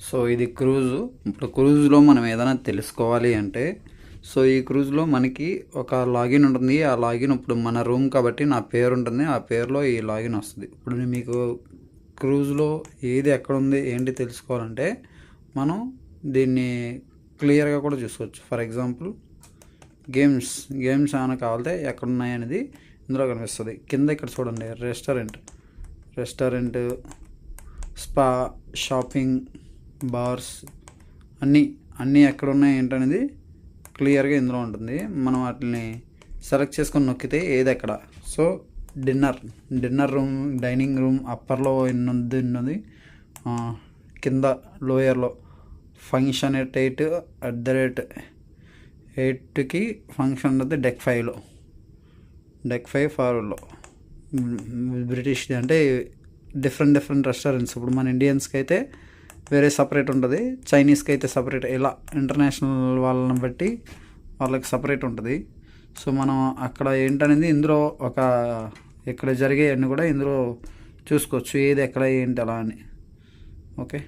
So ఇది Cruze. ఇప్పుడు క్రూజ్లో మనం ఏదైనా తెలుసుకోవాలి అంటే, సో ఈ క్రూజ్లో మనకి ఒక లాగిన్ ఉంటుంది. ఆ లాగిన్ ఇప్పుడు మన రూమ్ కాబట్టి నా పేరు ఉంటుంది, ఆ పేరులో ఈ లాగిన్ వస్తుంది. ఇప్పుడు నేను మీకు క్రూజ్లో ఏది ఎక్కడ ఉంది ఏంటి తెలుసుకోవాలంటే మనం దీన్ని క్లియర్గా కూడా చూసుకోవచ్చు. ఫర్ ఎగ్జాంపుల్ గేమ్స్ ఏమైనా కావాలంటే ఎక్కడ ఉన్నాయనేది ఇందులో కనిపిస్తుంది. కింద ఇక్కడ చూడండి, రెస్టారెంట్, స్పా, షాపింగ్, బార్స్ అన్నీ ఎక్కడ ఉన్నాయి ఏంటనేది క్లియర్గా ఇందులో ఉంటుంది. మనం వాటిని సెలెక్ట్ చేసుకొని నొక్కితే ఏది ఎక్కడ. So dinner room, dining room అప్పర్లో ఉన్నది, కింద లోయర్లో ఫంక్షన్ ఎట్ 8కి ఫంక్షన్ ఉంటుంది. డెక్ 5 ఫార్వర్డ్లో బ్రిటిష్ అంటే డిఫరెంట్ రెస్టారెంట్స్. ఇప్పుడు మన ఇండియన్స్కి అయితే వేరే సపరేట్ ఉంటుంది, చైనీస్కి అయితే సపరేట్, ఇలా ఇంటర్నేషనల్ వాళ్ళని బట్టి వాళ్ళకి సపరేట్ ఉంటుంది. సో మనం అక్కడ ఏంటనేది ఇందులో ఇక్కడ జరిగేవన్నీ కూడా ఇందులో చూసుకోవచ్చు, ఏది ఎక్కడ ఏంటి అలా అని. ఓకే.